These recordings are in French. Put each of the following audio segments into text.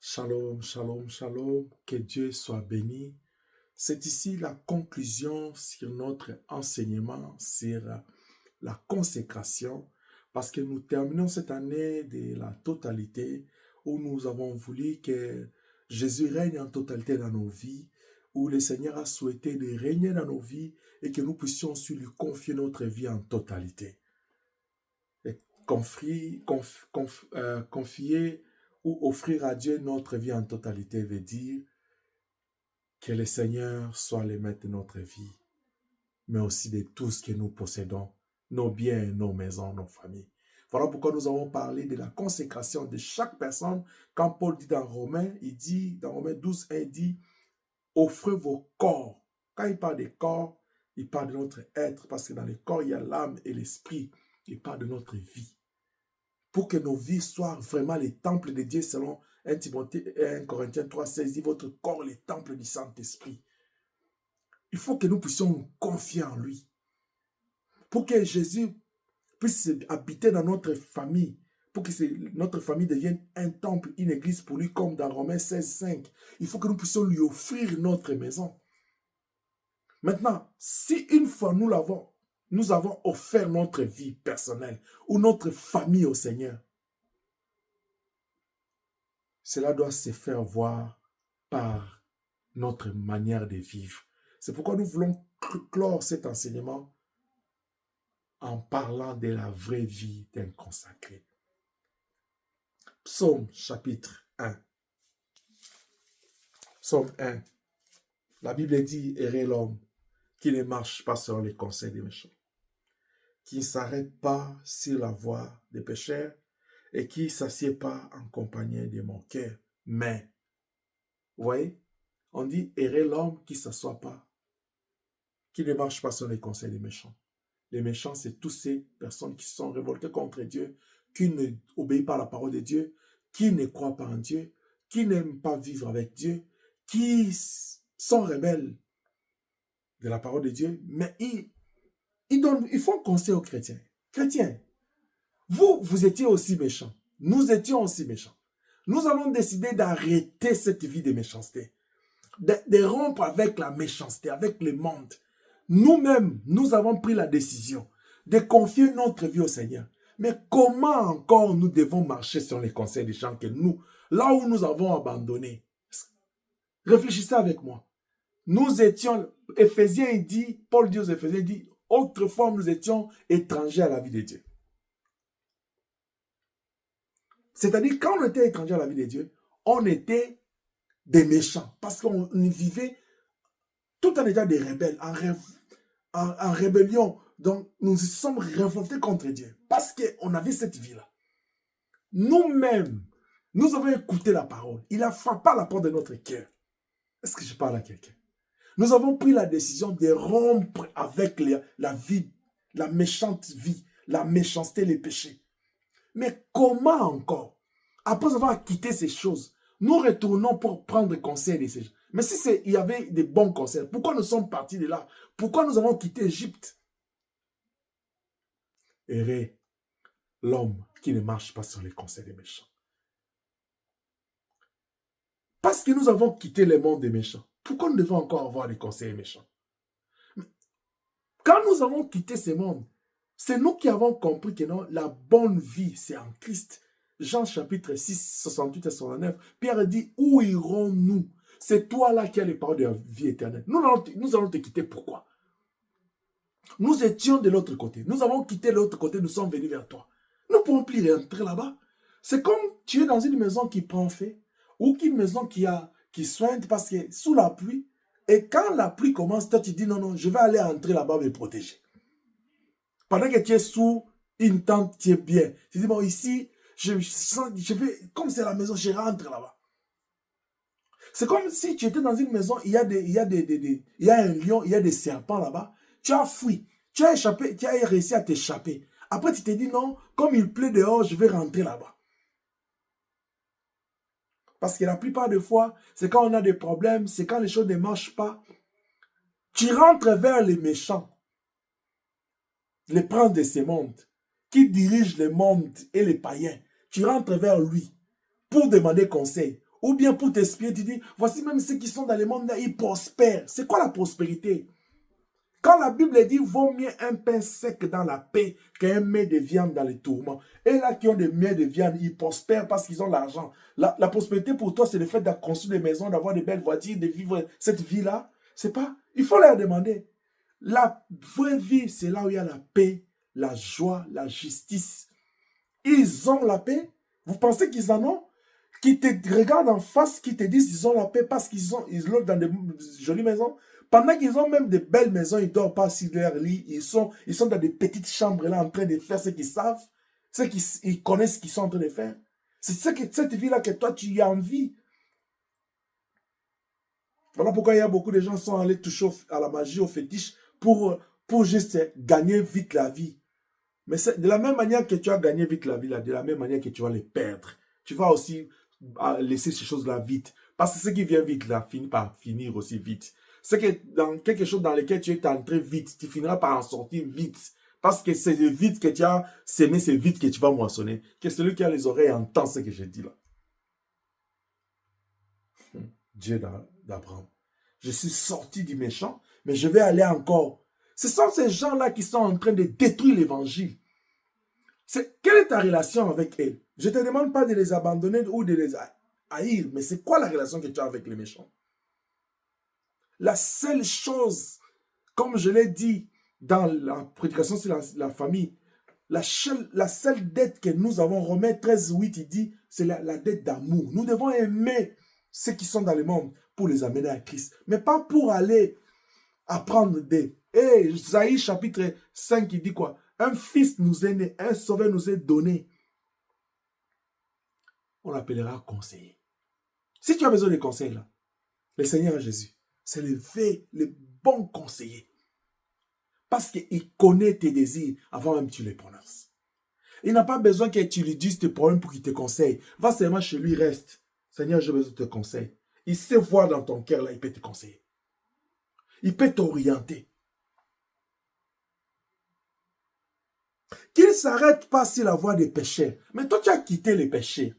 Shalom, shalom, shalom, que Dieu soit béni. C'est ici la conclusion sur notre enseignement sur la consécration, parce que nous terminons cette année de la totalité où nous avons voulu que Jésus règne en totalité dans nos vies, où le Seigneur a souhaité de régner dans nos vies et que nous puissions aussi lui confier notre vie en totalité. Et confier ou offrir à Dieu notre vie en totalité veut dire que le Seigneur soit le maître de notre vie, mais aussi de tout ce que nous possédons, nos biens, nos maisons, nos familles. Voilà pourquoi nous avons parlé de la consécration de chaque personne. Quand Paul dit dans Romains, dans Romains 12, il dit, offrez vos corps. Quand il parle des corps, il parle de notre être, parce que dans le corps, il y a l'âme et l'esprit. Il parle de notre vie. Pour que nos vies soient vraiment les temples de Dieu, selon 1 Corinthiens 3, 16, dit votre corps, les temples du Saint-Esprit. Il faut que nous puissions nous confier en lui. Pour que Jésus puisse habiter dans notre famille, pour que notre famille devienne un temple, une église pour lui, comme dans Romains 16, 5. Il faut que nous puissions lui offrir notre maison. Maintenant, si une fois nous avons offert notre vie personnelle ou notre famille au Seigneur, cela doit se faire voir par notre manière de vivre. C'est pourquoi nous voulons clore cet enseignement en parlant de la vraie vie d'un consacré. Psaume chapitre 1. Psaume 1. La Bible dit, heureux l'homme qui ne marche pas selon les conseils des méchants, qui ne s'arrête pas sur la voie des pécheurs et qui ne s'assied pas en compagnie de mon cœur. Mais, vous voyez, on dit, heureux l'homme qui ne s'assoit pas, qui ne marche pas selon les conseils des méchants. Les méchants, c'est toutes ces personnes qui sont révoltées contre Dieu, qui ne obéissent pas à la parole de Dieu, qui ne croient pas en Dieu, qui n'aiment pas vivre avec Dieu, qui sont rebelles de la parole de Dieu, mais ils font conseil aux chrétiens. Chrétiens, vous étiez aussi méchants. Nous étions aussi méchants. Nous avons décidé d'arrêter cette vie de méchanceté, de rompre avec la méchanceté, avec le monde. Nous-mêmes, nous avons pris la décision de confier notre vie au Seigneur. Mais comment encore nous devons marcher sur les conseils des gens que nous, là où nous avons abandonné? Réfléchissez avec moi. Nous étions, Éphésiens, Paul dit aux Éphésiens, il dit, autrefois nous étions étrangers à la vie de Dieu. C'est-à-dire, quand on était étrangers à la vie de Dieu, on était des méchants, parce qu'on vivait tout en étant des rebelles, en rébellion. Donc, nous sommes révoltés contre Dieu, parce qu'on avait cette vie-là. Nous-mêmes, nous avons écouté la parole. Il a frappé à la porte de notre cœur. Est-ce que je parle à quelqu'un? Nous avons pris la décision de rompre avec la vie, la méchante vie, la méchanceté, les péchés. Mais comment encore, après avoir quitté ces choses, nous retournons pour prendre conseil de ces gens? Mais si il y avait des bons conseils, pourquoi nous sommes partis de là? Pourquoi nous avons quitté Égypte? Heureux l'homme qui ne marche pas sur les conseils des méchants. Parce que nous avons quitté le monde des méchants, pourquoi nous devons encore avoir des conseils méchants? Quand nous avons quitté ce monde, c'est nous qui avons compris que non, la bonne vie, c'est en Christ. Jean chapitre 6, 68 et 69, Pierre dit, où irons-nous? C'est toi là qui as les paroles de la vie éternelle. Nous allons te quitter, pourquoi? Nous étions de l'autre côté. Nous avons quitté l'autre côté, nous sommes venus vers toi. Nous ne pouvons plus rentrer là-bas. C'est comme tu es dans une maison qui prend feu, ou une maison qui soigne parce que sous la pluie, et quand la pluie commence, toi tu dis non, je vais aller entrer là-bas me protéger. Pendant que tu es sous une tente, tu es bien. Tu dis bon, ici, je vais, comme c'est la maison, je rentre là-bas. C'est comme si tu étais dans une maison, il y a un lion, il y a des serpents là-bas. Tu as fui, tu as échappé, tu as réussi à t'échapper. Après, tu te dis non, comme il pleut dehors, je vais rentrer là-bas. Parce que la plupart des fois, c'est quand on a des problèmes, c'est quand les choses ne marchent pas. Tu rentres vers les méchants, les princes de ce monde, qui dirigent le monde et les païens. Tu rentres vers lui pour demander conseil Ou bien pour t'expliquer, tu dis, voici même ceux qui sont dans le monde là, ils prospèrent. C'est quoi la prospérité? Quand la Bible dit, vaut mieux un pain sec dans la paix qu'un mets de viande dans les tourments. Et là, qui ont des mets de viande, ils prospèrent parce qu'ils ont l'argent. La prospérité pour toi, c'est le fait de construire des maisons, d'avoir des belles voitures, de vivre cette vie-là. C'est pas, il faut leur demander. La vraie vie, c'est là où il y a la paix, la joie, la justice. Ils ont la paix. Vous pensez qu'ils en ont? Qui te regardent en face, qui te disent qu'ils ont la paix parce ils l'ont dans de jolies maisons. Pendant qu'ils ont même de belles maisons, ils ne dorment pas sur leur lit. Ils sont dans des petites chambres là en train de faire ce qu'ils savent, ce qu'ils connaissent ce qu'ils sont en train de faire. C'est cette vie-là que toi, tu as envie. Voilà pourquoi il y a beaucoup de gens qui sont allés toucher à la magie, au fétiche, pour juste gagner vite la vie. Mais c'est de la même manière que tu as gagné vite la vie, là, de la même manière que tu vas les perdre. Tu vas aussi laisser ces choses-là vite. Parce que ce qui vient vite, là, finit par finir aussi vite. C'est que dans quelque chose dans lequel tu es entré vite, tu finiras par en sortir vite. Parce que c'est vite que tu as semé, c'est vite que tu vas moissonner. Que celui qui a les oreilles entend ce que je dis là. Dieu d'Abraham. Je suis sorti du méchant, mais je vais aller encore. Ce sont ces gens-là qui sont en train de détruire l'évangile. Quelle est ta relation avec elles? Je ne te demande pas de les abandonner ou de les haïr, mais c'est quoi la relation que tu as avec les méchants? La seule chose, comme je l'ai dit dans la prédication sur la famille, la seule dette que nous avons, Romains 13:8, il dit, c'est la dette d'amour. Nous devons aimer ceux qui sont dans le monde pour les amener à Christ, mais pas pour aller apprendre des... Isaïe chapitre 5, il dit quoi? Un fils nous est né, un sauveur nous est donné. On l'appellera conseiller. Si tu as besoin de conseils là, le Seigneur Jésus, c'est le bon conseiller. Parce qu'il connaît tes désirs avant même que tu les prononces. Il n'a pas besoin que tu lui dises tes problèmes pour qu'il te conseille. Va seulement chez lui, reste. Seigneur, j'ai besoin de te conseiller. Il sait voir dans ton cœur là, il peut te conseiller. Il peut t'orienter. Qu'il ne s'arrête pas sur la voie des péchés. Mais toi, tu as quitté les péchés.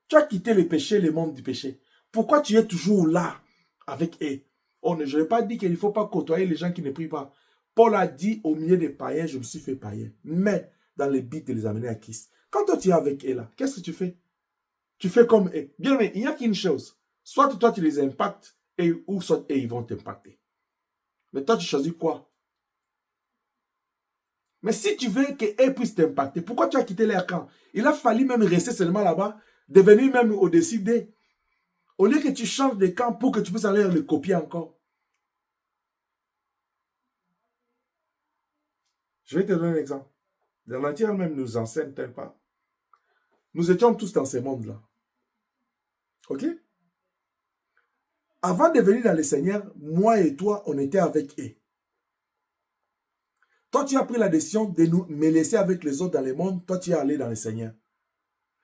Tu as quitté les péchés, le monde du péché. Pourquoi tu es toujours là avec eux? Je n'ai pas dit qu'il ne faut pas côtoyer les gens qui ne prient pas. Paul a dit, au milieu des païens, je me suis fait païen. Mais dans le but de les amener à Christ. Quand toi, tu es avec eux là, qu'est-ce que tu fais? Tu fais comme eux. Bien, mais il n'y a qu'une chose. Soit toi, tu les impactes, ou soit eux, ils vont t'impacter. Mais toi, tu choisis quoi? Mais si tu veux qu'eux puissent t'impacter, pourquoi tu as quitté leur camp? Il a fallu même rester seulement là-bas, devenir même au-dessus d'eux. Au lieu que tu changes de camp pour que tu puisses aller le copier encore. Je vais te donner un exemple. La nature même nous enseigne-t-elle pas? Nous étions tous dans ces mondes-là. Ok? Avant de venir dans le Seigneur, moi et toi, on était avec eux. Toi, tu as pris la décision de me laisser avec les autres dans le monde. Toi, tu es allé dans le Seigneur.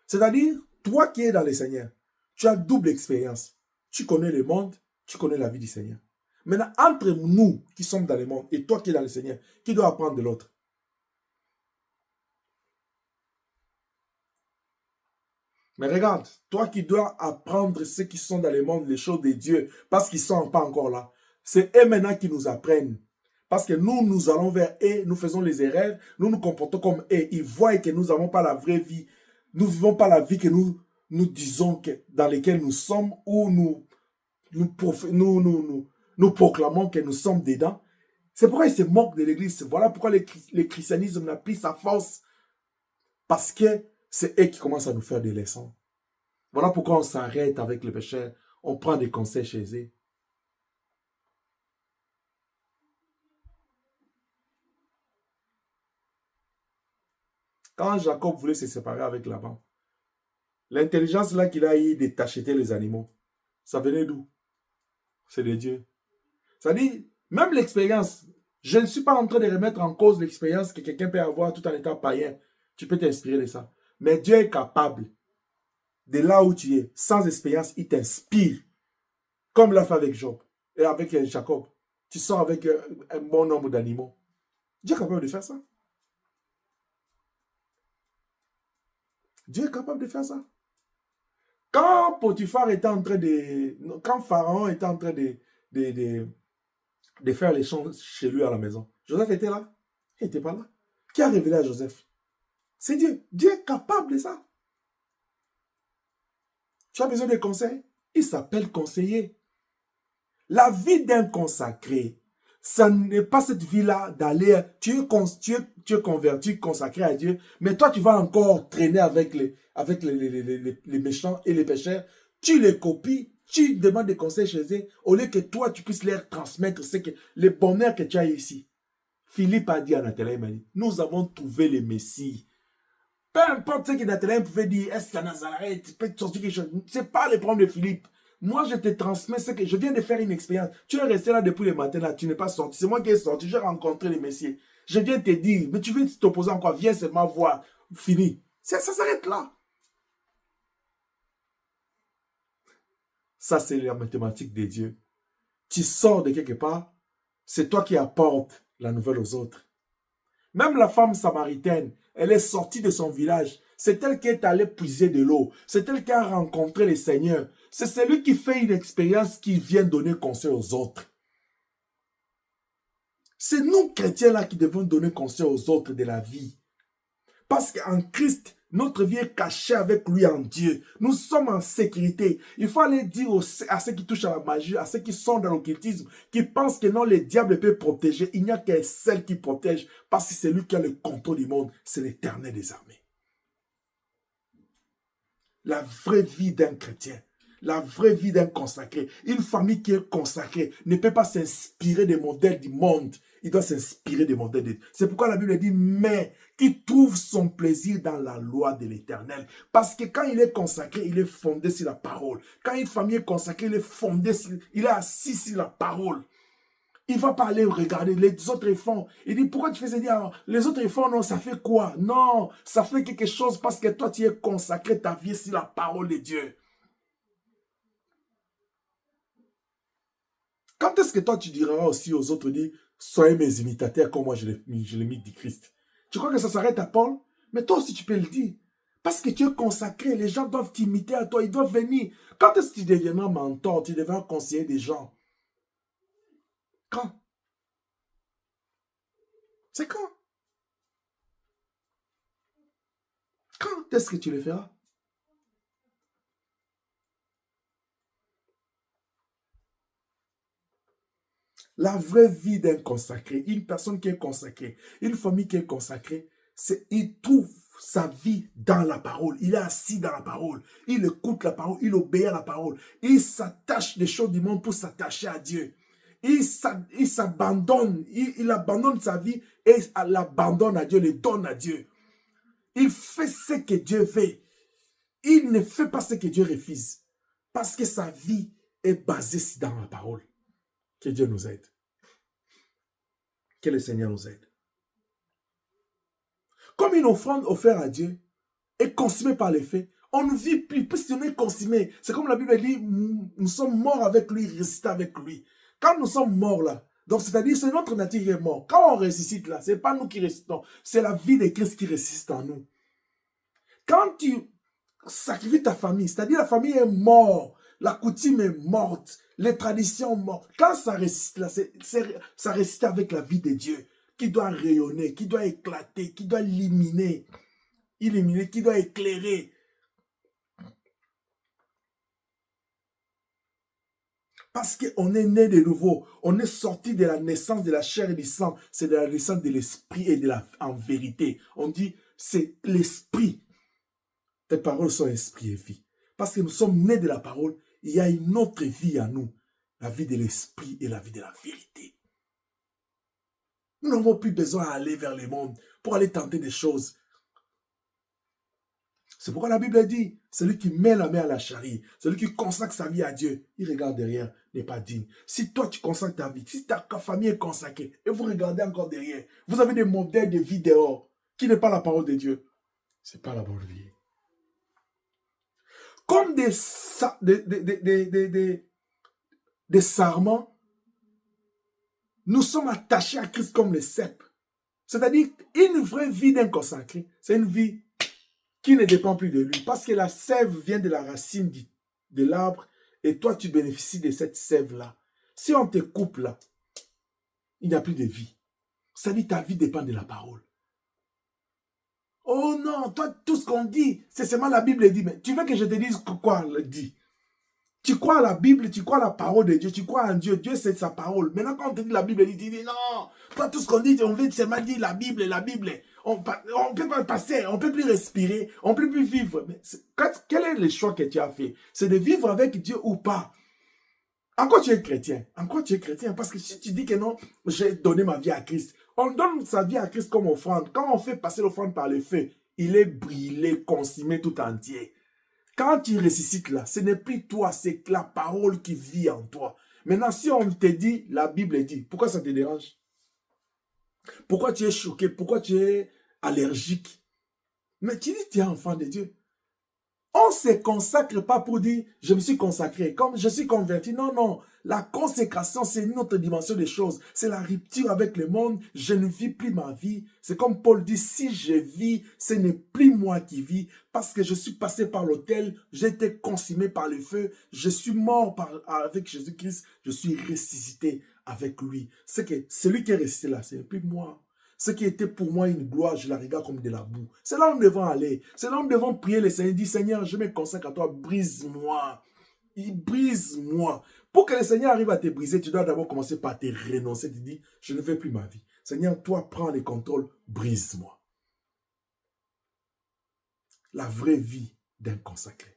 C'est-à-dire, toi qui es dans le Seigneur, tu as double expérience. Tu connais le monde, tu connais la vie du Seigneur. Maintenant, entre nous qui sommes dans le monde et toi qui es dans le Seigneur, qui doit apprendre de l'autre? Mais regarde, toi qui dois apprendre ceux qui sont dans le monde, les choses de Dieu, parce qu'ils ne sont pas encore là. C'est eux maintenant qui nous apprennent. Parce que nous allons vers eux, nous faisons les erreurs, nous nous comportons comme eux. Ils voient que nous n'avons pas la vraie vie. Nous ne vivons pas la vie que nous disons dans laquelle nous sommes, ou nous proclamons que nous sommes dedans. C'est pourquoi ils se moquent de l'Église. Voilà pourquoi le christianisme n'a plus sa force. Parce que c'est eux qui commencent à nous faire des leçons. Voilà pourquoi on s'arrête avec les pécheurs. On prend des conseils chez eux. Quand Jacob voulait se séparer avec Laban, l'intelligence là qu'il a eu de t'acheter les animaux, ça venait d'où? C'est de Dieu. Ça dit, même l'expérience, je ne suis pas en train de remettre en cause l'expérience que quelqu'un peut avoir tout en étant païen. Tu peux t'inspirer de ça. Mais Dieu est capable, de là où tu es, sans expérience, il t'inspire. Comme l'a fait avec Job et avec Jacob. Tu sors avec un bon nombre d'animaux. Dieu est capable de faire ça. Dieu est capable de faire ça. Quand Potiphar était en train de... Quand Pharaon était en train de faire les choses chez lui à la maison, Joseph était là? Il n'était pas là. Qui a révélé à Joseph? C'est Dieu. Dieu est capable de ça. Tu as besoin de conseils? Il s'appelle conseiller. La vie d'un consacré, ça n'est pas cette vie-là d'aller, tu es converti, consacré à Dieu, mais toi tu vas encore traîner avec les méchants et les pécheurs, tu les copies, tu demandes des conseils chez eux, au lieu que toi tu puisses leur transmettre les bonheurs que tu as ici. Philippe a dit à Nathanaël, nous avons trouvé le Messie. Peu importe ce que Nathanaël pouvait dire, est-ce qu'à Nazareth, tu peux te sortir quelque chose, c'est pas le problème de Philippe. Moi, je te transmets ce que je viens de faire une expérience. Tu es resté là depuis le matin, là, tu n'es pas sorti. C'est moi qui est sorti, j'ai rencontré le Messie. Je viens te dire, mais tu veux t'opposer encore, viens seulement voir. Fini. Ça s'arrête là. Ça, c'est la mathématique de Dieu. Tu sors de quelque part, c'est toi qui apportes la nouvelle aux autres. Même la femme samaritaine, elle est sortie de son village. C'est elle qui est allée puiser de l'eau. C'est elle qui a rencontré le Seigneur. C'est celui qui fait une expérience qui vient donner conseil aux autres. C'est nous, chrétiens, là, qui devons donner conseil aux autres de la vie. Parce qu'en Christ, notre vie est cachée avec lui en Dieu. Nous sommes en sécurité. Il faut aller dire à ceux qui touchent à la magie, à ceux qui sont dans l'occultisme, qui pensent que non, le diable peut protéger. Il n'y a qu'un seul qui protège, parce que c'est lui qui a le contrôle du monde. C'est l'Éternel des armées. La vraie vie d'un chrétien, la vraie vie d'un consacré, une famille qui est consacrée ne peut pas s'inspirer des modèles du monde. Il doit s'inspirer des modèles de Dieu. C'est pourquoi la Bible dit, mais qui trouve son plaisir dans la loi de l'Éternel. Parce que quand il est consacré, il est fondé sur la parole. Quand une famille est consacrée, il est assis sur la parole. Il ne va pas aller regarder les autres font. Il dit, pourquoi tu fais ça? Alors, les autres font, non, ça fait quoi? Non, ça fait quelque chose parce que toi, tu es consacré ta vie sur la parole de Dieu. Quand est-ce que toi, tu diras aussi aux autres, dis, soyez mes imitateurs comme moi, je l'ai mis du Christ. Tu crois que ça s'arrête à Paul? Mais toi aussi, tu peux le dire. Parce que tu es consacré, les gens doivent t'imiter à toi, ils doivent venir. Quand est-ce que tu deviendras mentor, tu deviendras conseiller des gens? Quand? C'est quand? Quand est-ce que tu le feras? La vraie vie d'un consacré, une personne qui est consacrée, une famille qui est consacrée, il trouve sa vie dans la parole. Il est assis dans la parole. Il écoute la parole. Il obéit à la parole. Il s'attache des choses du monde pour s'attacher à Dieu. Il s'abandonne. Il abandonne sa vie et l'abandonne à Dieu, le donne à Dieu. Il fait ce que Dieu veut. Il ne fait pas ce que Dieu refuse. Parce que sa vie est basée dans la parole. Que Dieu nous aide. Que le Seigneur nous aide. Comme une offrande offerte à Dieu est consumée par les faits, on ne vit plus, puisqu'on est consumé. C'est comme la Bible dit, nous sommes morts avec lui, ressuscités avec lui. Quand nous sommes morts là, donc c'est-à-dire c'est notre nature qui est morte. Quand on ressuscite là, ce n'est pas nous qui ressuscitons, c'est la vie de Christ qui ressuscite en nous. Quand tu sacrifies ta famille, c'est-à-dire la famille est morte, la coutume est morte, les traditions mortes. Quand ça ressuscite là, ça ressuscite avec la vie de Dieu, qui doit rayonner, qui doit éclater, qui doit illuminer, qui doit éclairer. Parce qu'on est né de nouveau, on est sorti de la naissance de la chair et du sang, c'est de la naissance de l'esprit et en vérité. On dit, c'est l'esprit. Tes paroles sont esprit et vie. Parce que nous sommes nés de la parole, il y a une autre vie à nous, la vie de l'esprit et la vie de la vérité. Nous n'avons plus besoin d'aller vers le monde pour aller tenter des choses. C'est pourquoi la Bible dit, celui qui met la main à la charrie, celui qui consacre sa vie à Dieu, il regarde derrière, n'est pas digne. Si toi tu consacres ta vie, si ta famille est consacrée, et vous regardez encore derrière, vous avez des modèles de vie dehors, qui n'est pas la parole de Dieu, ce n'est pas la bonne vie. Comme des sarments, nous sommes attachés à Christ comme les cèpes. C'est-à-dire, une vraie vie d'un consacré, c'est une vie qui ne dépend plus de lui. Parce que la sève vient de la racine de l'arbre et toi, tu bénéficies de cette sève-là. Si on te coupe là, il n'y a plus de vie. Ça dit ta vie dépend de la parole. Oh non, toi, tout ce qu'on dit, c'est seulement la Bible dit. Mais tu veux que je te dise quoi le dit? Tu crois à la Bible, tu crois à la parole de Dieu, tu crois en Dieu. Dieu, c'est sa parole. Maintenant, quand on te dit la Bible, tu dis non. Toi, tout ce qu'on dit, on veut seulement dire la Bible, la Bible. On ne peut pas passer, on ne peut plus respirer, on ne peut plus vivre. Mais quel est le choix que tu as fait? C'est de vivre avec Dieu ou pas? En quoi tu es chrétien? En quoi tu es chrétien? Parce que si tu dis que non, j'ai donné ma vie à Christ. On donne sa vie à Christ comme offrande. Quand on fait passer l'offrande par le feu, il est brûlé, consumé tout entier. Quand tu ressuscites là, ce n'est plus toi, c'est la parole qui vit en toi. Maintenant, si on te dit, la Bible dit, pourquoi ça te dérange? Pourquoi tu es choqué? Pourquoi tu es allergique? Mais tu dis, tu es enfant de Dieu. On ne se consacre pas pour dire, je me suis consacré, comme je suis converti. Non, non. La consécration, c'est une autre dimension des choses. C'est la rupture avec le monde. Je ne vis plus ma vie. C'est comme Paul dit, si je vis, ce n'est plus moi qui vis, parce que je suis passé par l'autel, j'ai été consumé par le feu, je suis mort avec Jésus-Christ, je suis ressuscité avec lui. C'est que celui qui est resté là, ce n'est plus moi. Ce qui était pour moi une gloire, je la regarde comme de la boue. C'est là où nous devons aller. C'est là où nous devons prier le Seigneur. Dire, Seigneur, je me consacre à toi, brise-moi. Brise-moi. Pour que le Seigneur arrive à te briser, tu dois d'abord commencer par te renoncer. Tu dis, je ne veux plus ma vie. Seigneur, toi, prends le contrôle, brise-moi. La vraie vie d'un consacré.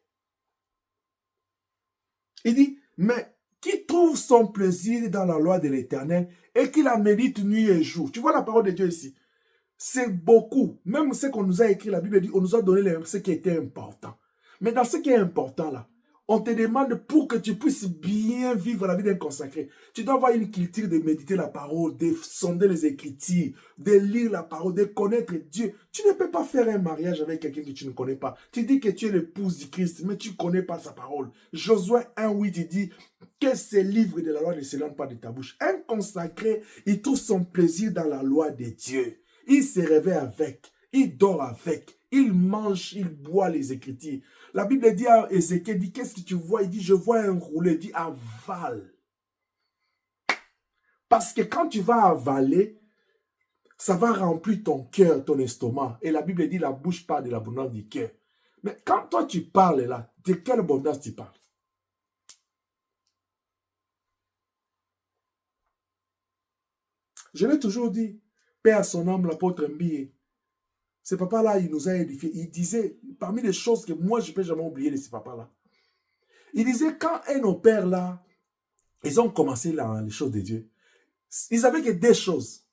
Il dit, mais qui trouve son plaisir dans la loi de l'Éternel et qui la médite nuit et jour. Tu vois la parole de Dieu ici. C'est beaucoup. Même ce qu'on nous a écrit, la Bible dit, on nous a donné ce qui était important. Mais dans ce qui est important là, on te demande pour que tu puisses bien vivre la vie d'un consacré. Tu dois avoir une culture de méditer la parole, de sonder les Écritures, de lire la parole, de connaître Dieu. Tu ne peux pas faire un mariage avec quelqu'un que tu ne connais pas. Tu dis que tu es l'épouse du Christ, mais tu ne connais pas sa parole. Josué 1:8, il dit que ces livres de la loi ne s'éloignent pas de ta bouche. Un consacré, il trouve son plaisir dans la loi de Dieu. Il se réveille avec, il dort avec, il mange, il boit les Écritures. La Bible dit à Ézéchiel, dit, qu'est-ce que tu vois? Il dit, je vois un rouleau. Il dit, avale. Parce que quand tu vas avaler, ça va remplir ton cœur, ton estomac. Et la Bible dit, la bouche parle de l'abondance du cœur. Mais quand toi tu parles là, de quelle abondance tu parles? Je l'ai toujours dit, paix à son âme, l'apôtre Mbie. Ce papa-là, il nous a édifiés. Il disait, parmi les choses que moi, je ne peux jamais oublier de ce papa-là, il disait, quand un de nos pères là, ils ont commencé les choses de Dieu, ils n'avaient que des choses.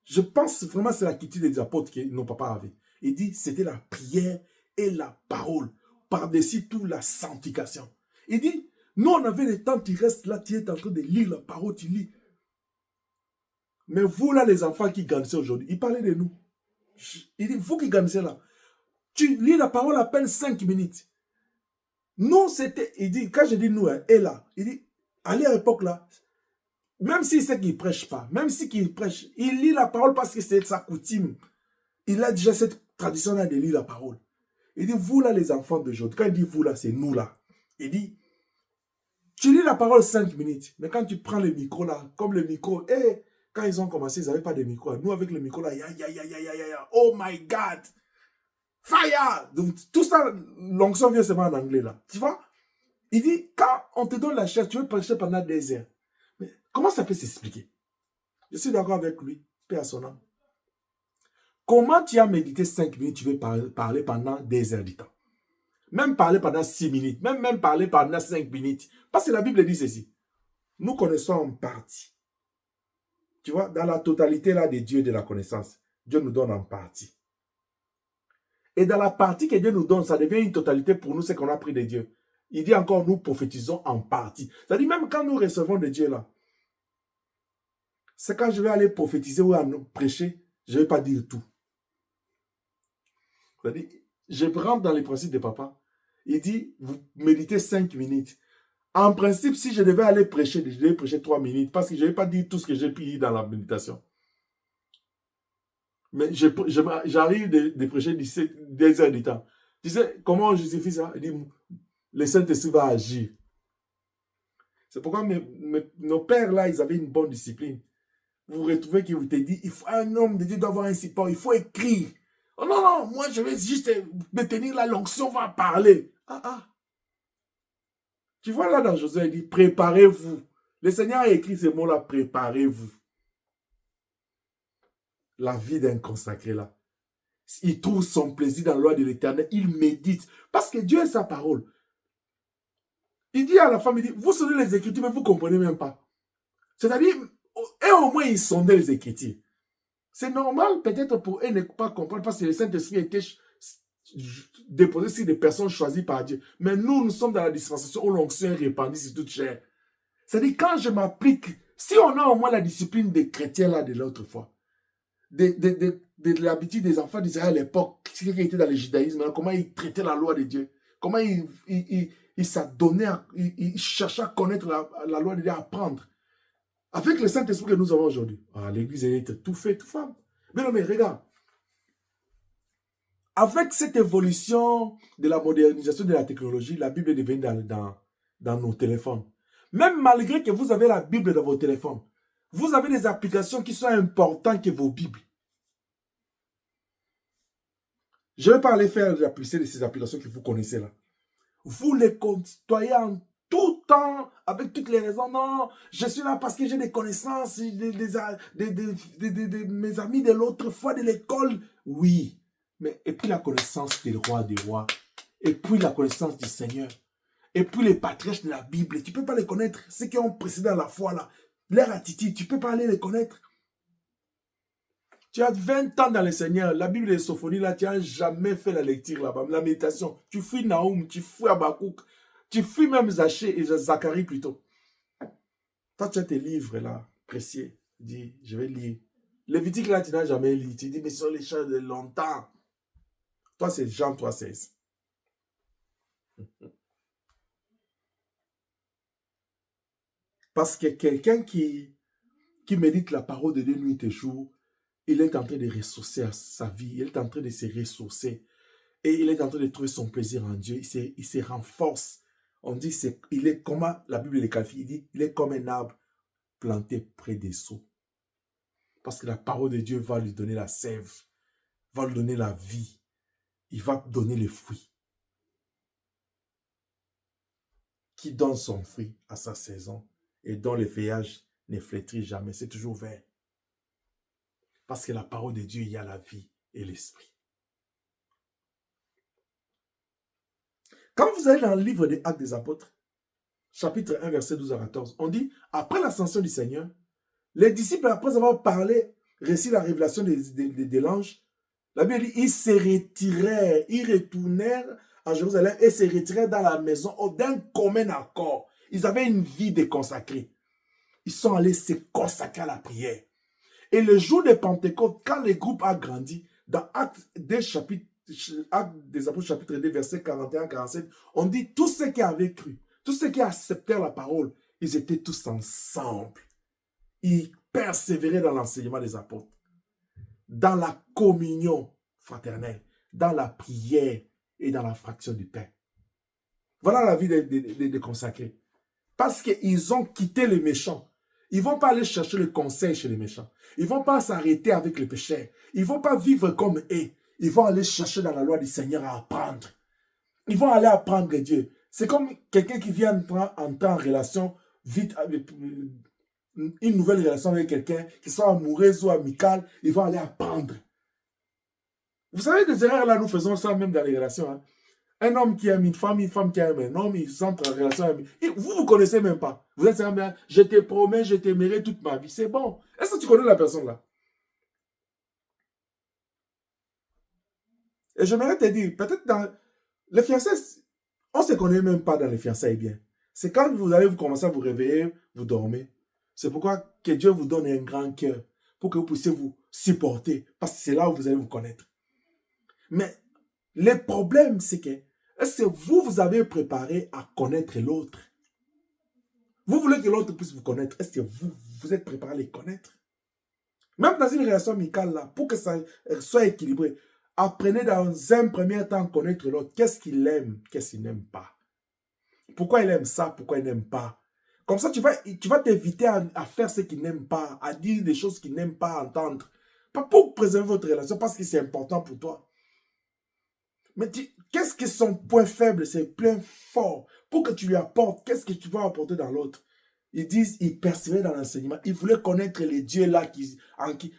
Je pense vraiment que c'est la culture des apôtres que nos papas avaient. Il dit, c'était la prière et la parole. Par-dessus tout, la sanctification. Il dit, nous, on avait le temps, tu restes là, tu es en train de lire la parole, tu lis. Mais vous, là, les enfants qui grandissez aujourd'hui, il parlait de nous. Il dit, vous qui grandissez là, tu lis la parole à peine 5 minutes. Nous, c'était, il dit, quand je dis nous, et là, il dit, à l'époque là, même si c'est qu'il ne prêche pas, même si qu'il prêche, il lit la parole parce que c'est sa coutume. Il a déjà cette tradition-là de lire la parole. Il dit, vous là, les enfants d'aujourd'hui, quand il dit vous là, c'est nous là. Il dit, tu lis la parole 5 minutes, mais quand tu prends le micro là, comme le micro, quand ils ont commencé, ils n'avaient pas de micro. Nous, avec le micro là, oh my God, fire! Donc, tout ça, l'onction vient seulement en anglais là. Tu vois? Il dit, quand on te donne la chair, tu veux prêcher pendant des heures. Mais comment ça peut s'expliquer? Je suis d'accord avec lui, paix à son âme. Comment tu as médité 5 minutes, tu veux parler pendant des heures du temps? Même parler pendant 6 minutes, même parler pendant 5 minutes. Parce que la Bible dit ceci. Nous connaissons en partie. Tu vois, dans la totalité là de Dieu de la connaissance, Dieu nous donne en partie. Et dans la partie que Dieu nous donne, ça devient une totalité pour nous, ce qu'on a pris de Dieu. Il dit encore, nous prophétisons en partie. C'est-à-dire, même quand nous recevons de Dieu là, c'est quand je vais aller prophétiser ou prêcher, je ne vais pas dire tout. C'est-à-dire, je rentre dans les principes de papa. Il dit, vous méditez 5 minutes. En principe, si je devais aller prêcher, je devais prêcher 3 minutes parce que je ne vais pas dire tout ce que j'ai pu dire dans la méditation. Mais j'arrive de prêcher 10 heures du temps. Tu sais, comment on justifie ça? Il dit, le Saint-Esprit va agir. C'est pourquoi nos pères, là, ils avaient une bonne discipline. Vous retrouvez qu'ils vous te dit, il faut un homme de Dieu doit avoir un support, il faut écrire. Oh non, non, moi je vais juste me tenir là, l'onction va parler. Ah, ah. Tu vois là dans Josué, il dit, préparez-vous. Le Seigneur a écrit ces mots-là, préparez-vous. La vie d'un consacré là. Il trouve son plaisir dans la loi de l'Éternel, il médite. Parce que Dieu est sa parole. Il dit à la femme, il dit, vous sondez les Écritures, mais vous ne comprenez même pas. C'est-à-dire, et au moins ils sondaient les Écritures. C'est normal peut-être pour eux ne pas comprendre parce que le Saint-Esprit était déposé sur des personnes choisies par Dieu. Mais nous sommes dans la dispensation où l'onction est répandue sur toute chair. C'est-à-dire quand je m'applique, si on a au moins la discipline des chrétiens là de l'autre fois, de l'habitude des enfants d'Israël à l'époque, qui étaient dans le judaïsme, comment ils traitaient la loi de Dieu, comment ils s'adonnaient, ils cherchaient à connaître la loi de Dieu, à apprendre. Avec le Saint-Esprit que nous avons aujourd'hui, l'église est tout fait, tout femme. Mais non, mais regarde. Avec cette évolution de la modernisation de la technologie, la Bible est devenue dans nos téléphones. Même malgré que vous avez la Bible dans vos téléphones, vous avez des applications qui sont importantes que vos Bibles. Je ne vais pas aller faire la publicité de ces applications que vous connaissez là. Vous les côtoyez en tout temps, avec toutes les raisons. Non, je suis là parce que j'ai des connaissances, mes amis de l'autre fois de l'école. Oui, mais et puis la connaissance des rois, et puis la connaissance du Seigneur, et puis les patriarches de la Bible. Tu ne peux pas les connaître. Ceux qui ont précédé à la foi, là, leur attitude, tu ne peux pas aller les connaître. Tu as 20 ans dans le Seigneur, la Bible de Sophonie, là, tu n'as jamais fait la lecture là-bas, la méditation. Tu fuis Naoum, tu fuis Habakkuk, tu fuis même Zachée et Zacharie plutôt. Toi, tu as tes livres là, précieux. Dis, je vais lire. Lévitique là, tu n'as jamais lu. Tu dis, mais sur les choses de longtemps. Toi, c'est Jean 3,16. Parce que quelqu'un qui médite la parole de Dieu nuit et jour, il est en train de ressourcer sa vie, il est en train de se ressourcer et il est en train de trouver son plaisir en Dieu, il se renforce. On dit, il est comme, la Bible le qualifie, il dit, il est comme un arbre planté près des seaux. Parce que la parole de Dieu va lui donner la sève, va lui donner la vie, il va donner les fruits. Qui donne son fruit à sa saison et dont les feuillages ne flétrit jamais, c'est toujours vert. Parce que la parole de Dieu, il y a la vie et l'esprit. Quand vous allez dans le livre des Actes des Apôtres, chapitre 1, verset 12 à 14, on dit, après l'ascension du Seigneur, les disciples, après avoir parlé, récit la révélation de l'ange, la Bible dit, ils se retirèrent, ils retournèrent à Jérusalem et se retirèrent dans la maison d'un commun accord. Ils avaient une vie de consacrés. Ils sont allés se consacrer à la prière. Et le jour de Pentecôte, quand le groupe a grandi, dans Actes des Apôtres, chapitre 2, verset 41-47, on dit tous ceux qui avaient cru, tous ceux qui acceptèrent la parole, ils étaient tous ensemble. Ils persévéraient dans l'enseignement des apôtres, dans la communion fraternelle, dans la prière et dans la fraction du pain. Voilà la vie des consacrés. Parce qu'ils ont quitté les méchants. Ils ne vont pas aller chercher le conseil chez les méchants. Ils ne vont pas s'arrêter avec les pécheurs. Ils ne vont pas vivre comme eux. Ils vont aller chercher dans la loi du Seigneur à apprendre. Ils vont aller apprendre Dieu. C'est comme quelqu'un qui vient entrer en relation vite avec une nouvelle relation avec quelqu'un, qui soit amoureuse ou amicale. Ils vont aller apprendre. Vous savez, des erreurs là, nous faisons ça même dans les relations. Hein? Un homme qui aime une femme qui aime un homme, ils entrent en relation avec... Vous ne connaissez même pas. Vous êtes bien, je te promets, je t'aimerai toute ma vie. C'est bon. Est-ce que tu connais la personne là? Et j'aimerais te dire, peut-être dans les fiançailles, on ne se connaît même pas dans les fiançailles bien. C'est quand vous allez commencer à vous réveiller, vous dormez. C'est pourquoi que Dieu vous donne un grand cœur pour que vous puissiez vous supporter. Parce que c'est là où vous allez vous connaître. Mais le problème, c'est que est-ce que vous avez préparé à connaître l'autre? Vous voulez que l'autre puisse vous connaître. Est-ce que vous êtes préparé à les connaître? Même dans une relation amicale, là, pour que ça soit équilibré, apprenez dans un premier temps à connaître l'autre. Qu'est-ce qu'il aime, qu'est-ce qu'il n'aime pas. Pourquoi il aime ça, pourquoi il n'aime pas. Comme ça, tu vas t'éviter à faire ce qu'il n'aime pas, à dire des choses qu'il n'aime pas entendre. Pas pour préserver votre relation, parce que c'est important pour toi. Mais qu'est-ce que son point faible, ses points forts, pour que tu lui apportes, qu'est-ce que tu vas apporter dans l'autre. Ils disent, ils persévéraient dans l'enseignement. Ils voulaient connaître les dieux là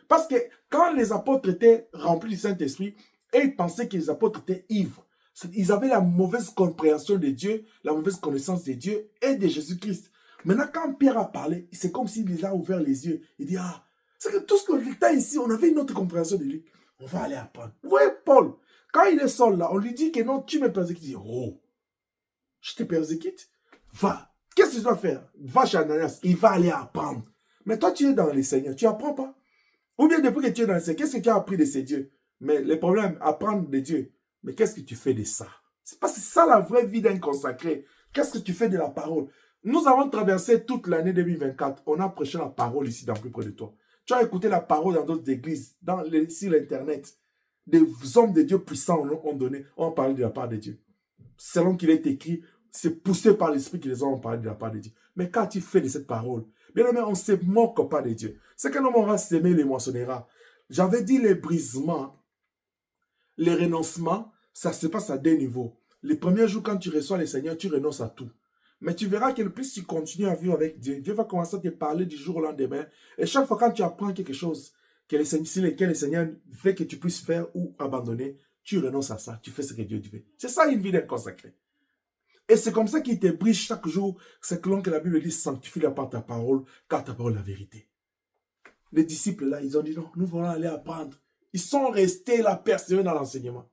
Parce que quand les apôtres étaient remplis du Saint-Esprit, et ils pensaient que les apôtres étaient ivres. Ils avaient la mauvaise compréhension de Dieu, la mauvaise connaissance de Dieu et de Jésus-Christ. Maintenant, quand Pierre a parlé, c'est comme s'il les a ouvert les yeux. Il dit, ah, c'est que tout ce que l'État ici, on avait une autre compréhension de lui. On va aller apprendre. Vous voyez, Paul, quand il est seul là, on lui dit que non, tu me persécutes. Il dit, oh, je te persécute. Va. Qu'est-ce que tu dois faire? Va chez Ananias. Il va aller apprendre. Mais toi, tu es dans les Seigneurs. Tu n'apprends pas. Ou bien depuis que tu es dans les Seigneurs, qu'est-ce que tu as appris de ces dieux? Mais le problème, apprendre de Dieu. Mais qu'est-ce que tu fais de ça? C'est parce que c'est ça la vraie vie d'un consacré. Qu'est-ce que tu fais de la parole? Nous avons traversé toute l'année 2024. On a prêché la parole ici, dans plus près de toi. Tu as écouté la parole dans d'autres églises, sur l'Internet. Des hommes de Dieu puissants ont parlé de la part de Dieu. Selon qu'il est écrit, c'est poussé par l'Esprit qu'ils ont parlé de la part de Dieu. Mais quand tu fais de cette parole, bien aimé, on ne se moque pas de Dieu. C'est qu'un homme aura sémé, il moissonnera. J'avais dit les brisements, les renoncements, ça se passe à deux niveaux. Les premiers jours, quand tu reçois le Seigneur, tu renonces à tout. Mais tu verras que plus tu continues à vivre avec Dieu, Dieu va commencer à te parler du jour au lendemain. Et chaque fois quand tu apprends quelque chose, sur lequel le Seigneur fait que tu puisses faire ou abandonner, tu renonces à ça, tu fais ce que Dieu te fait. C'est ça une vie d'un consacré. Et c'est comme ça qu'il te brise chaque jour. C'est que la Bible dit, sanctifie-la par ta parole, car ta parole est la vérité. Les disciples là, ils ont dit non, nous voulons aller apprendre. Ils sont restés là, persévérés dans l'enseignement.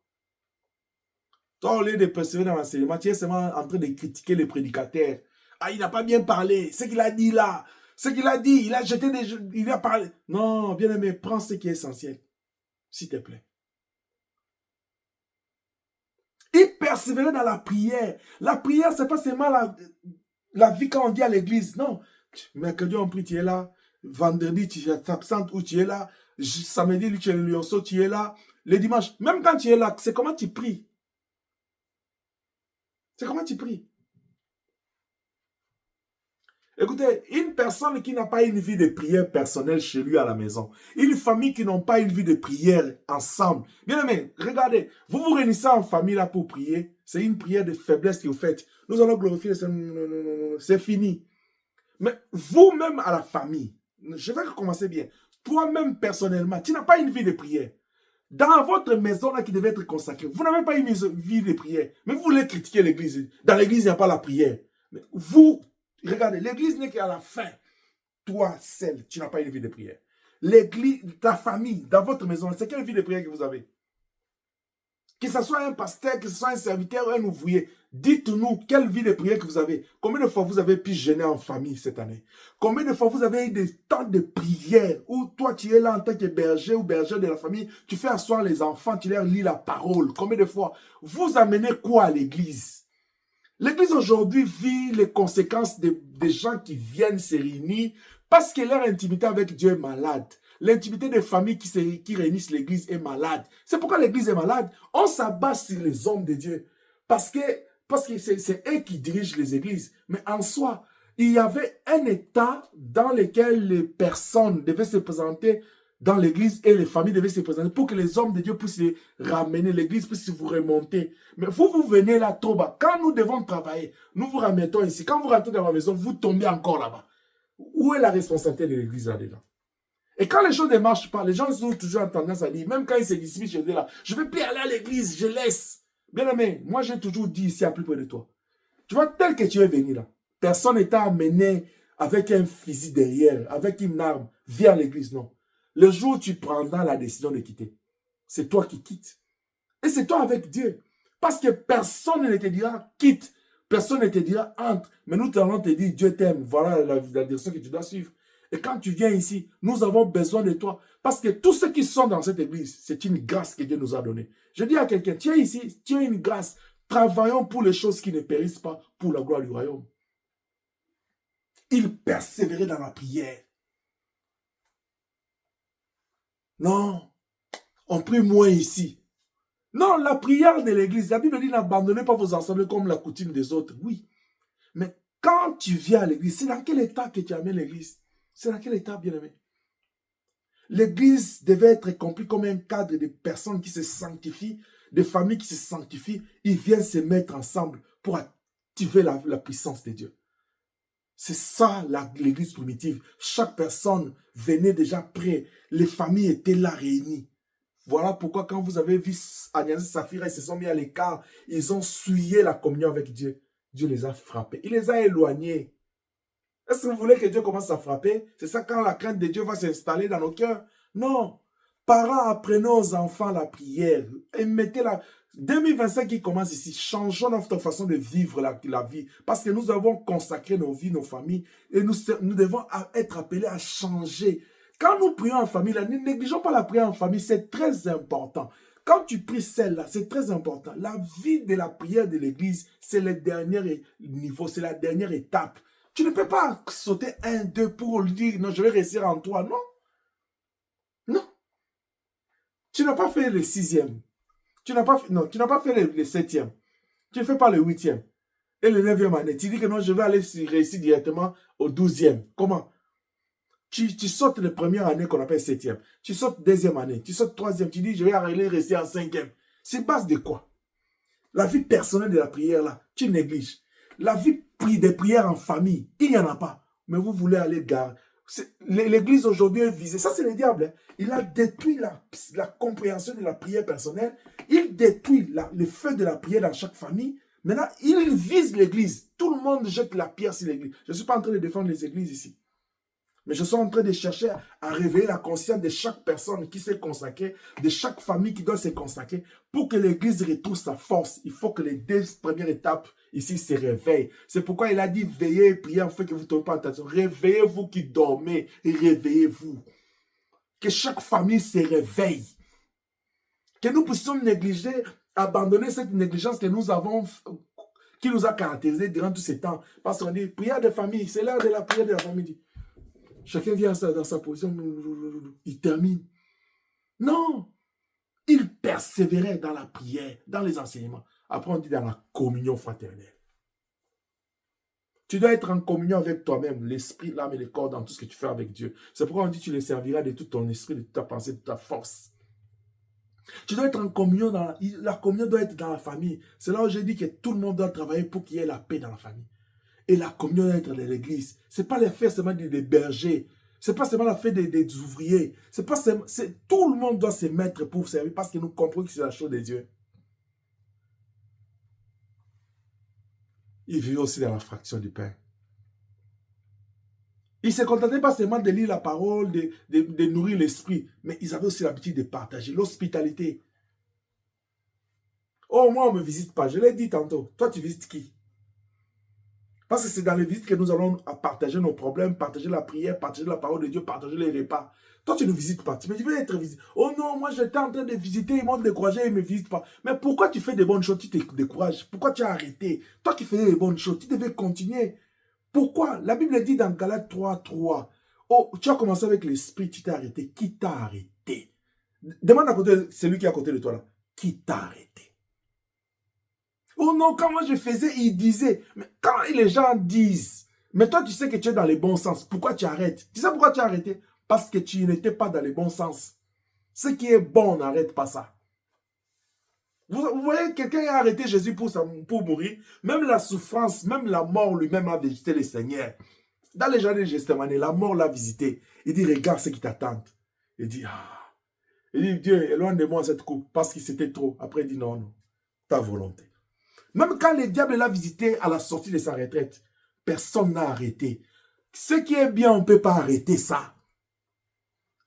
Toi, au lieu de persévérer dans l'enseignement, tu es seulement en train de critiquer les prédicateurs. Ah, il n'a pas bien parlé. Ce qu'il a dit là, ce qu'il a dit, il a jeté des... Il a parlé. Non, bien aimé, prends ce qui est essentiel. S'il te plaît. Il persévérait dans la prière. La prière, c'est pas seulement la vie quand on dit à l'église. Non. Mercredi, on prie, tu es là. Vendredi, tu t'absentes ou tu es là. Samedi, tu es le lionceau, tu es là. Le dimanche, même quand tu es là, c'est comment tu pries. C'est comment tu pries. Écoutez, une personne qui n'a pas une vie de prière personnelle chez lui à la maison, une famille qui n'a pas une vie de prière ensemble. Bien aimé, regardez, vous vous réunissez en famille là pour prier, c'est une prière de faiblesse que vous faites. Nous allons glorifier le Seigneur, c'est fini. Mais vous-même à la famille, je vais commencer bien, toi-même personnellement, tu n'as pas une vie de prière. Dans votre maison là qui devait être consacrée, vous n'avez pas une vie de prière. Mais vous voulez critiquer l'église. Dans l'église, il n'y a pas la prière. Mais vous, regardez, l'église n'est qu'à la fin. Toi, seul, tu n'as pas une vie de prière. L'église, ta famille, dans votre maison, c'est quelle vie de prière que vous avez? Que ce soit un pasteur, que ce soit un serviteur, un ouvrier, dites-nous quelle vie de prière que vous avez. Combien de fois vous avez pu jeûner en famille cette année? Combien de fois vous avez eu des temps de prière où toi tu es là en tant que berger ou berger de la famille, tu fais asseoir les enfants, tu leur lis la parole. Combien de fois vous amenez quoi à l'église? L'église aujourd'hui vit les conséquences des gens qui viennent se réunir parce que leur intimité avec Dieu est malade. L'intimité des familles qui réunissent l'église est malade. C'est pourquoi l'église est malade. On s'abat sur les hommes de Dieu. Parce que c'est eux qui dirigent les églises. Mais en soi, il y avait un état dans lequel les personnes devaient se présenter dans l'église et les familles devaient se présenter pour que les hommes de Dieu puissent les ramener, l'église puisse vous remonter. Mais vous venez là trop bas. Quand nous devons travailler, nous vous remettons ici. Quand vous rentrez dans la maison, vous tombez encore là-bas. Où est la responsabilité de l'église là-dedans? Et quand les choses ne marchent pas, les gens ont toujours tendance à dire, même quand ils se disputent chez eux là, je ne vais plus aller à l'église, je laisse. Bien aimé, moi j'ai toujours dit ici à plus près de toi. Tu vois, tel que tu es venu là, personne n'est amené avec un fusil derrière, avec une arme, vers l'église, non. Le jour où tu prendras la décision de quitter, c'est toi qui quittes. Et c'est toi avec Dieu. Parce que personne ne te dira quitte, personne ne te dira entre, mais nous allons te dire Dieu t'aime, voilà la direction que tu dois suivre. Et quand tu viens ici, nous avons besoin de toi. Parce que tous ceux qui sont dans cette église, c'est une grâce que Dieu nous a donnée. Je dis à quelqu'un, tu es ici, tu as une grâce. Travaillons pour les choses qui ne périssent pas, pour la gloire du royaume. Il persévérait dans la prière. Non, on prie moins ici. Non, la prière de l'église, la Bible dit n'abandonnez pas vos assemblées comme la coutume des autres. Oui, mais quand tu viens à l'église, c'est dans quel état que tu amènes l'église? C'est dans quel état, bien-aimé? L'église devait être compris comme un cadre de personnes qui se sanctifient, de familles qui se sanctifient. Ils viennent se mettre ensemble pour activer la puissance de Dieu. C'est ça l'église primitive. Chaque personne venait déjà prêt. Les familles étaient là réunies. Voilà pourquoi quand vous avez vu Agnès et Saphira, ils se sont mis à l'écart. Ils ont souillé la communion avec Dieu. Dieu les a frappés. Il les a éloignés. Est-ce que vous voulez que Dieu commence à frapper? C'est ça quand la crainte de Dieu va s'installer dans nos cœurs? Non. Parents, apprenez aux enfants la prière. Et mettez la... 2025 qui commence ici, changeons notre façon de vivre la vie. Parce que nous avons consacré nos vies, nos familles. Et nous devons être appelés à changer. Quand nous prions en famille, ne négligeons pas la prière en famille. C'est très important. Quand tu pries celle-là, c'est très important. La vie de la prière de l'église, c'est le dernier niveau, c'est la dernière étape. Tu ne peux pas sauter 1, 2 pour dire non, je vais réussir en toi. Non. Non. Tu n'as pas fait le 6e. Tu n'as pas fait le 7e. Tu ne fais pas le 8e. Et le 9e année. Tu dis que non, je vais aller réussir directement au 12e. Comment? Tu sautes la première année qu'on appelle 7e. Tu sautes 2e année. Tu sautes 3e. Tu dis je vais aller rester en 5e. C'est base de quoi? La vie personnelle de la prière là, tu négliges. La vie des prières en famille, il n'y en a pas. Mais vous voulez aller garer. L'église aujourd'hui est visée. Ça, c'est le diable. Hein. Il a détruit la compréhension de la prière personnelle. Il détruit le feu de la prière dans chaque famille. Maintenant, il vise l'église. Tout le monde jette la pierre sur l'église. Je ne suis pas en train de défendre les églises ici. Mais je suis en train de chercher à réveiller la conscience de chaque personne qui s'est consacrée, de chaque famille qui doit se consacrer. Pour que l'église retrouve sa force, il faut que les 2 premières étapes ici se réveillent. C'est pourquoi il a dit veillez et priez afin que vous ne tombiez pas en tentation. Réveillez-vous qui dormez et réveillez-vous. Que chaque famille se réveille. Que nous puissions négliger, abandonner cette négligence que nous avons, qui nous a caractérisés durant tous ces temps. Parce qu'on dit prière de famille, c'est l'heure de la prière de la famille. Chacun vient dans sa position, il termine. Non, il persévérait dans la prière, dans les enseignements. Après, on dit dans la communion fraternelle. Tu dois être en communion avec toi-même, l'esprit, l'âme et le corps dans tout ce que tu fais avec Dieu. C'est pourquoi on dit que tu le serviras de tout ton esprit, de toute ta pensée, de toute ta force. Tu dois être en communion, la communion doit être dans la famille. C'est là où j'ai dit que tout le monde doit travailler pour qu'il y ait la paix dans la famille. Et la communion doit être dans l'église. Ce n'est pas l'affaire seulement des bergers. Ce n'est pas seulement l'affaire des ouvriers. Tout le monde doit se mettre pour servir parce que nous comprenons que c'est la chose de Dieu. Ils vivaient aussi dans la fraction du pain. Ils ne se contentaient pas seulement de lire la parole, de nourrir l'esprit, mais ils avaient aussi l'habitude de partager l'hospitalité. Oh, moi, on ne me visite pas. Je l'ai dit tantôt. Toi, tu visites qui? Parce que c'est dans les visites que nous allons partager nos problèmes, partager la prière, partager la parole de Dieu, partager les repas. Toi, tu ne visites pas. Tu me dis, je vais être visité. Oh non, moi, j'étais en train de visiter, ils m'ont découragé, ils ne me visitent pas. Mais pourquoi tu fais des bonnes choses, tu te décourages? Pourquoi tu as arrêté? Toi qui faisais des bonnes choses, tu devais continuer. Pourquoi? La Bible dit dans Galates 3:3. Oh, tu as commencé avec l'esprit, tu t'es arrêté. Qui t'a arrêté? Demande à côté, celui qui est à côté de toi là. Qui t'a arrêté? Oh non, quand moi je faisais, il disait. Mais quand les gens disent, mais toi tu sais que tu es dans les bons sens, pourquoi tu arrêtes? Tu sais pourquoi tu as arrêté? Parce que tu n'étais pas dans les bons sens. Ce qui est bon, n'arrête pas ça. Vous voyez, quelqu'un a arrêté Jésus pour mourir. Même la souffrance, même la mort lui-même a visité le Seigneur. Dans les jardins de Gethsemane, la mort l'a visité. Il dit, regarde ce qui t'attend. Il dit, ah. Il dit, Dieu, éloigne de moi cette coupe, parce que c'était trop. Après, il dit, non, non, ta volonté. Même quand le diable l'a visité à la sortie de sa retraite, personne n'a arrêté. Ce qui est bien, on ne peut pas arrêter ça.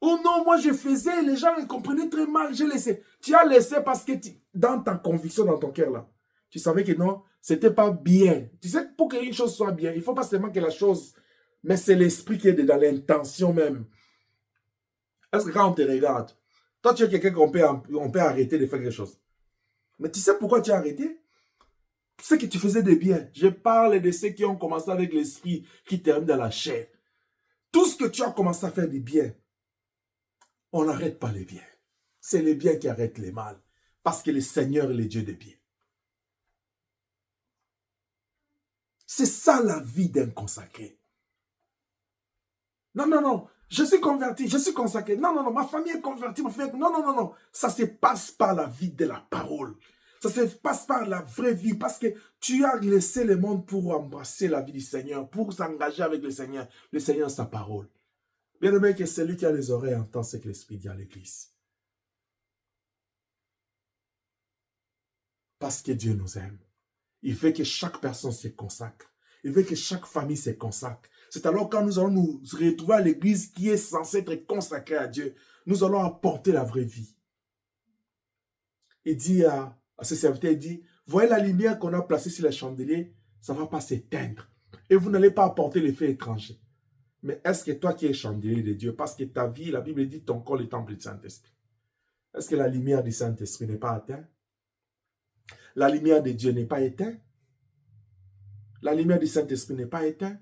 Oh non, moi je faisais, les gens me comprenaient très mal, j'ai laissé. Tu as laissé parce que dans ta conviction, dans ton cœur là, tu savais que non, c'était pas bien. Tu sais, pour qu'une chose soit bien, il ne faut pas seulement que la chose, mais c'est l'esprit qui est dans l'intention même. Est-ce que quand on te regarde, toi tu es quelqu'un qu'on peut arrêter de faire quelque chose. Mais tu sais pourquoi tu as arrêté? Ce que tu faisais de bien. Je parle de ceux qui ont commencé avec l'esprit, qui terminent dans la chair. Tout ce que tu as commencé à faire de bien, On n'arrête pas les biens. C'est les biens qui arrêtent les mal. Parce que le Seigneur est le Dieu des biens. C'est ça la vie d'un consacré. Non, non, non. Je suis converti, je suis consacré. Non, non, non. Ma famille est convertie, ma famille est... Non, non, non, non. Ça se passe par la vie de la parole. Ça se passe par la vraie vie. Parce que tu as laissé le monde pour embrasser la vie du Seigneur, pour s'engager avec le Seigneur. Le Seigneur, sa parole. Bien aimé, que celui qui a les oreilles entend ce que l'Esprit dit à l'Église. Parce que Dieu nous aime. Il veut que chaque personne se consacre. Il veut que chaque famille se consacre. C'est alors quand nous allons nous retrouver à l'église qui est censée être consacrée à Dieu, nous allons apporter la vraie vie. Il dit à ses serviteurs, il dit, voyez la lumière qu'on a placée sur les chandeliers, ça ne va pas s'éteindre. Et vous n'allez pas apporter l'effet étranger. Mais est-ce que toi qui es chandelier de Dieu, parce que ta vie, la Bible dit, ton corps est le temple du Saint-Esprit. Est-ce que la lumière du Saint-Esprit n'est pas atteinte? La lumière de Dieu n'est pas éteinte? La lumière du Saint-Esprit n'est pas éteinte?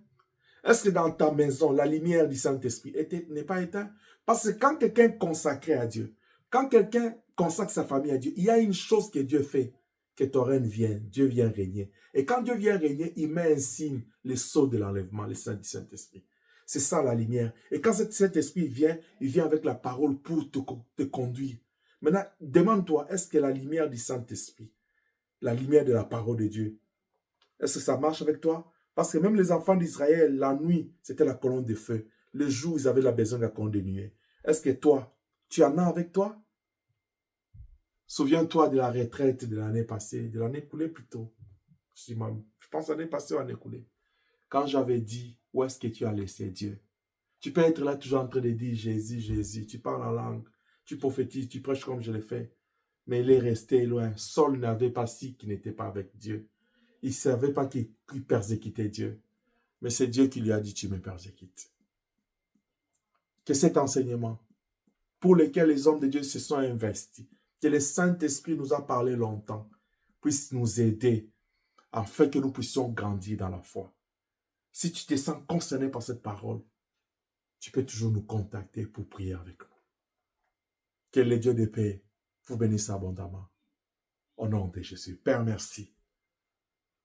Est-ce que dans ta maison, la lumière du Saint-Esprit n'est pas éteinte? Parce que quand quelqu'un est consacré à Dieu, quand quelqu'un consacre sa famille à Dieu, il y a une chose que Dieu fait, que ton règne vienne, Dieu vient régner. Et quand Dieu vient régner, il met un signe, le sceau de l'enlèvement, le sein du Saint-Esprit. C'est ça la lumière. Et quand cet Saint-Esprit vient, il vient avec la parole pour te conduire. Maintenant, demande-toi, est-ce que la lumière du Saint-Esprit, la lumière de la parole de Dieu, est-ce que ça marche avec toi? Parce que même les enfants d'Israël, la nuit, c'était la colonne de feu. Le jour, ils avaient la besoin de la colonne de nuée. Est-ce que toi, tu en as avec toi? Souviens-toi de la retraite de l'année passée, de l'année écoulée plutôt. Je pense l'année passée ou l'année écoulée. Quand j'avais dit, où est-ce que tu as laissé Dieu? Tu peux être là toujours en train de dire Jésus, Jésus. Tu parles en langue, tu prophétises, tu prêches comme je l'ai fait. Mais il est resté loin. Saul n'avait pas si qui n'était pas avec Dieu. Il ne savait pas qu'il persécutait Dieu. Mais c'est Dieu qui lui a dit, tu me persécutes. Que cet enseignement, pour lequel les hommes de Dieu se sont investis, que le Saint-Esprit nous a parlé longtemps, puisse nous aider afin que nous puissions grandir dans la foi. Si tu te sens concerné par cette parole, tu peux toujours nous contacter pour prier avec nous. Que le Dieu de paix vous bénisse abondamment. Au nom de Jésus. Père, merci.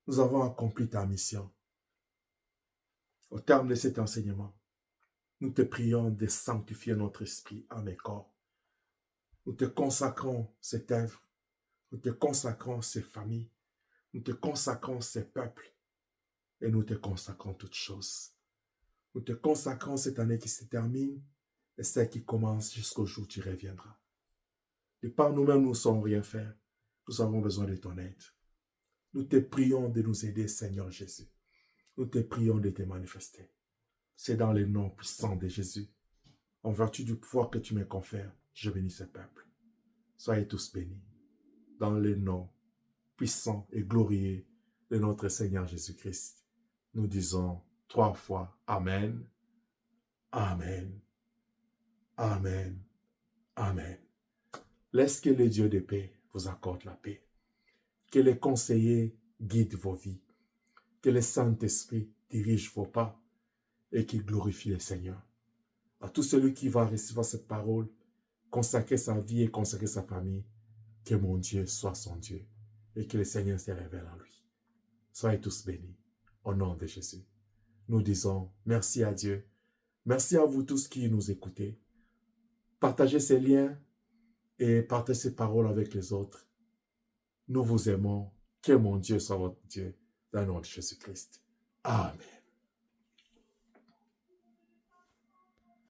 Nous avons accompli ta mission. Au terme de cet enseignement, nous te prions de sanctifier notre esprit, âme et corps. Nous te consacrons cette œuvre. Nous te consacrons ces familles. Nous te consacrons ces peuples. Et nous te consacrons toutes choses. Nous te consacrons cette année qui se termine et celle qui commence jusqu'au jour où tu reviendras. Et par nous-mêmes, nous ne saurions rien faire. Nous avons besoin de ton aide. Nous te prions de nous aider, Seigneur Jésus. Nous te prions de te manifester. C'est dans le nom puissant de Jésus, en vertu du pouvoir que tu me confères, je bénis ce peuple. Soyez tous bénis. Dans le nom puissant et glorieux de notre Seigneur Jésus-Christ, nous disons 3 fois Amen, Amen, Amen, Amen. Laisse que le Dieu de paix vous accorde la paix. Que les conseillers guident vos vies. Que le Saint-Esprit dirige vos pas et qu'il glorifie le Seigneur. À tout celui qui va recevoir cette parole, consacrer sa vie et consacrer sa famille, que mon Dieu soit son Dieu et que le Seigneur se révèle en lui. Soyez tous bénis au nom de Jésus. Nous disons merci à Dieu. Merci à vous tous qui nous écoutez. Partagez ces liens et partagez ces paroles avec les autres. Nous vous aimons. Que mon Dieu soit votre Dieu dans le nom de Jésus-Christ. Amen.